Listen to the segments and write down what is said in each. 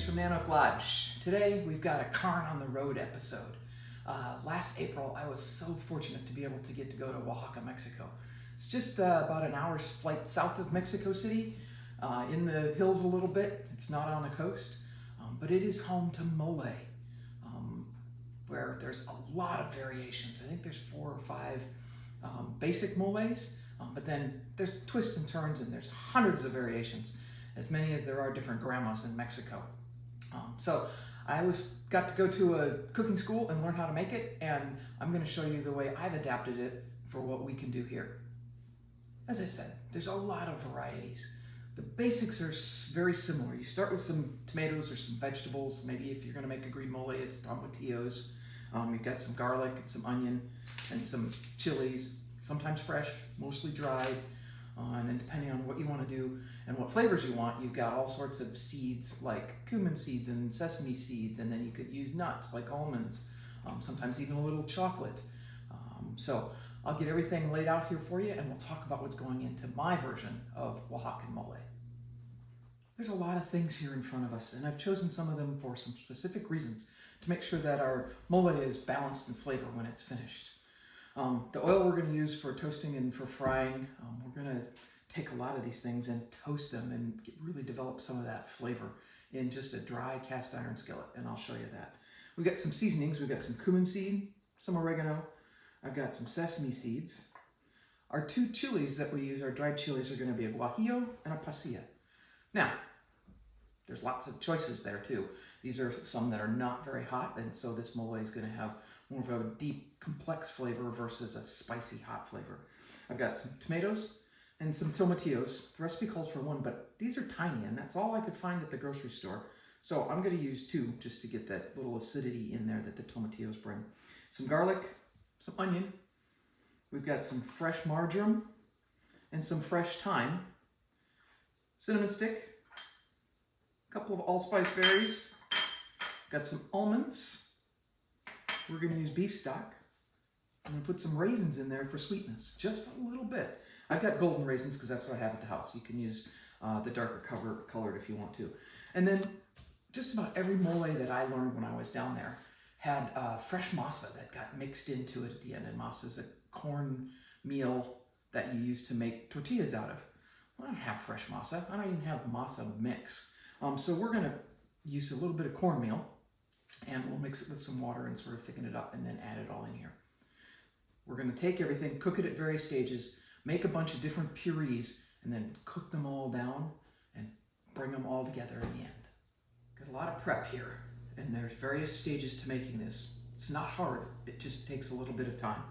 Greetings from Nanook Lodge. Today we've got a Carron on the Road episode. Last April I was so fortunate to be able to get to go to Oaxaca, Mexico. It's just about an hour's flight south of Mexico City, in the hills a little bit. It's not on the coast, but it is home to mole, where there's a lot of variations. I think there's 4 or 5 basic moles, but then there's twists and turns and there's hundreds of variations, as many as there are different grandmas in Mexico. So I got to go to a cooking school and learn how to make it, and I'm going to show you the way I've adapted it for what we can do here. As I said, there's a lot of varieties. The basics are very similar. You start with some tomatoes or some vegetables. Maybe if you're going to make a green mole, it's tomatillos. You've got some garlic and some onion and some chiles, sometimes fresh, mostly dried. And then depending on what you want to do and what flavors you want, you've got all sorts of seeds like cumin seeds and sesame seeds, and then you could use nuts like almonds, sometimes even a little chocolate. So I'll get everything laid out here for you, and we'll talk about what's going into my version of Oaxacan mole. There's a lot of things here in front of us, and I've chosen some of them for some specific reasons to make sure that our mole is balanced in flavor when it's finished. The oil we're going to use for toasting and for frying, we're going to take a lot of these things and toast them and really develop some of that flavor in just a dry cast iron skillet, and I'll show you that. We've got some seasonings. We've got some cumin seed, some oregano. I've got some sesame seeds. Our 2 chilies that we use, our dried chilies, are going to be a guajillo and a pasilla. Now, there's lots of choices there too. These are some that are not very hot, and so this mole is going to have more of a deep, complex flavor versus a spicy, hot flavor. I've got some tomatoes and some tomatillos. The recipe calls for 1, but these are tiny, and that's all I could find at the grocery store. So I'm going to use 2 just to get that little acidity in there that the tomatillos bring. Some garlic, some onion. We've got some fresh marjoram and some fresh thyme. Cinnamon stick. A couple of allspice berries. Got some almonds. We're going to use beef stock. I'm going to put some raisins in there for sweetness, just a little bit. I've got golden raisins because that's what I have at the house. You can use the darker colored if you want to. And then just about every mole that I learned when I was down there had fresh masa that got mixed into it at the end. And masa is a corn meal that you use to make tortillas out of. Well, I don't have fresh masa. I don't even have masa mix. So we're going to use a little bit of cornmeal, and we'll mix it with some water and sort of thicken it up and then add it all in here. We're going to take everything, cook it at various stages, make a bunch of different purees, and then cook them all down and bring them all together in the end. Got a lot of prep here, and there's various stages to making this. It's not hard, it just takes a little bit of time.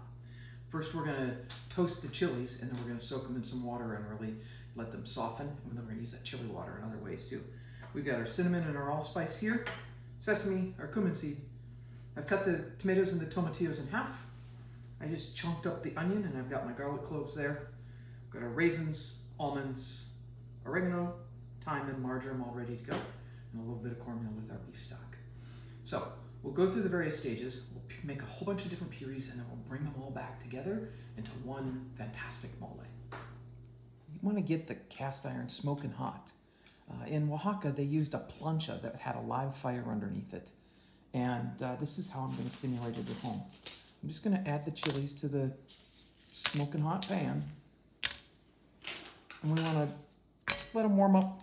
First we're going to toast the chilies, and then we're going to soak them in some water and really let them soften, and then we're going to use that chili water in other ways too. We've got our cinnamon and our allspice here, sesame, our cumin seed. I've cut the tomatoes and the tomatillos in half. I just chunked up the onion, and I've got my garlic cloves there. I've got our raisins, almonds, oregano, thyme, and marjoram all ready to go, and a little bit of cornmeal with our beef stock. So we'll go through the various stages. We'll make a whole bunch of different purees, and then we'll bring them all back together into one fantastic mole. You want to get the cast iron smoking hot. In Oaxaca, they used a plancha that had a live fire underneath it. And this is how I'm going to simulate it at home. I'm just going to add the chilies to the smoking hot pan. And we want to let them warm up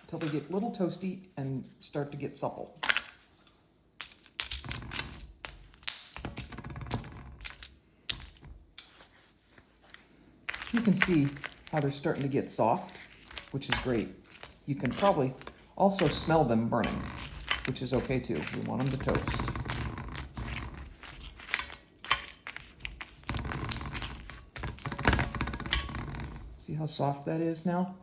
until they get a little toasty and start to get supple. You can see how they're starting to get soft, which is great. You can probably also smell them burning, which is okay too. We want them to toast. See how soft that is now?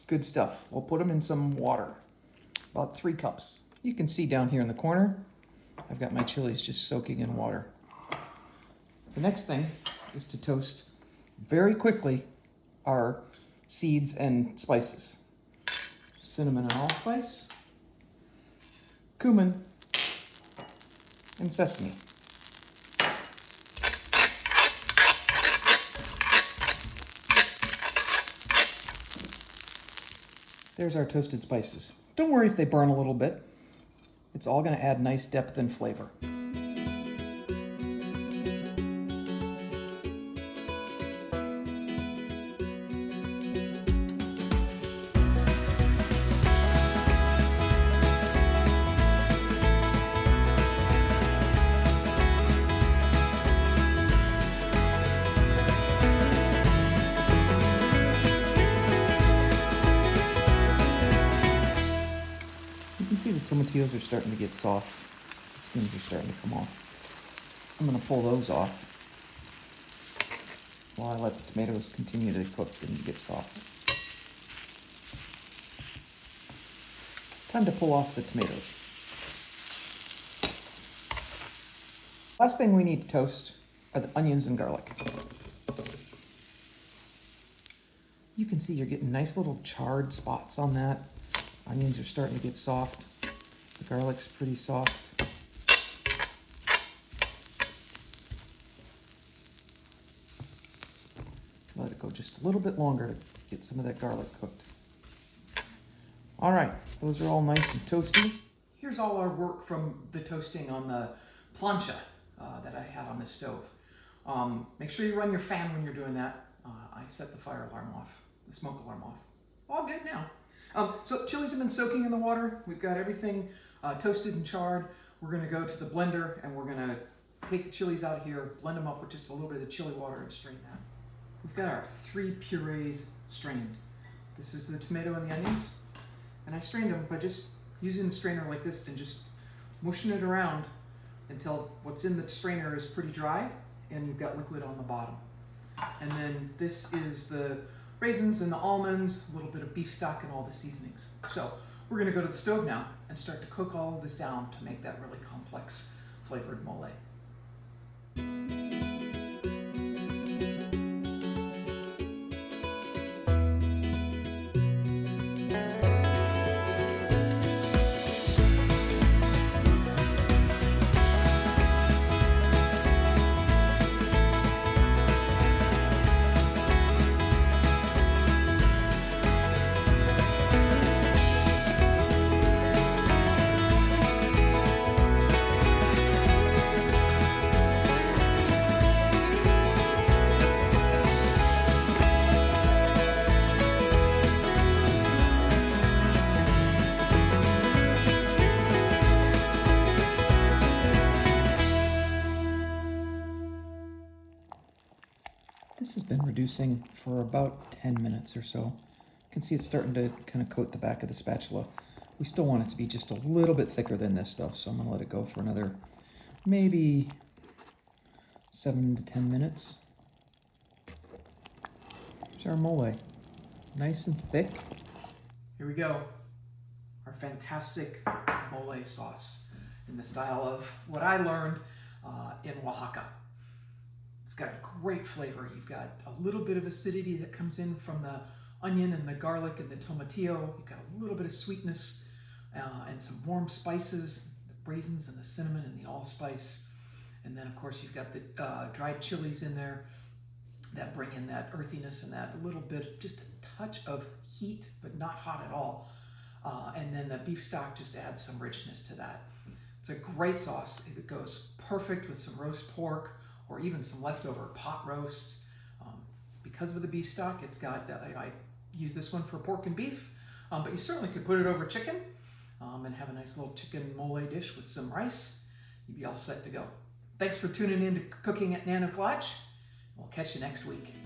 Good stuff. We'll put them in some water, about 3 cups. You can see down here in the corner, I've got my chilies just soaking in water. The next thing is to toast very quickly our seeds and spices. Cinnamon and allspice, cumin, and sesame. There's our toasted spices. Don't worry if they burn a little bit. It's all going to add nice depth and flavor. See, the tomatillos are starting to get soft. The skins are starting to come off. I'm going to pull those off while I let the tomatoes continue to cook and get soft. Time to pull off the tomatoes. Last thing we need to toast are the onions and garlic. You can see you're getting nice little charred spots on that. Onions are starting to get soft. The garlic's pretty soft. Let it go just a little bit longer to get some of that garlic cooked. All right, those are all nice and toasty. Here's all our work from the toasting on the plancha that I had on the stove. Make sure you run your fan when you're doing that. I set the fire alarm off, the smoke alarm off. All good now. So chilies have been soaking in the water. We've got everything toasted and charred. We're going to go to the blender and we're going to take the chilies out of here, blend them up with just a little bit of chili water and strain that. We've got our 3 purees strained. This is the tomato and the onions. And I strained them by just using the strainer like this and just mushing it around until what's in the strainer is pretty dry and you've got liquid on the bottom. And then this is the raisins and the almonds, a little bit of beef stock and all the seasonings. So we're gonna go to the stove now and start to cook all of this down to make that really complex flavored mole. This has been reducing for about 10 minutes or so. You can see it's starting to kind of coat the back of the spatula. We still want it to be just a little bit thicker than this though, so I'm gonna let it go for another maybe 7 to 10 minutes. There's our mole, nice and thick. Here we go, our fantastic mole sauce in the style of what I learned in Oaxaca. It's got great flavor. You've got a little bit of acidity that comes in from the onion and the garlic and the tomatillo. You've got a little bit of sweetness and some warm spices, the raisins and the cinnamon and the allspice. And then of course you've got the dried chilies in there that bring in that earthiness and that little bit, just a touch of heat, but not hot at all. And then the beef stock just adds some richness to that. It's a great sauce. It goes perfect with some roast pork, or even some leftover pot roasts. Because of the beef stock, it's got, I use this one for pork and beef, but you certainly could put it over chicken and have a nice little chicken mole dish with some rice. You'd be all set to go. Thanks for tuning in to Cooking at Nano Clutch. We'll catch you next week.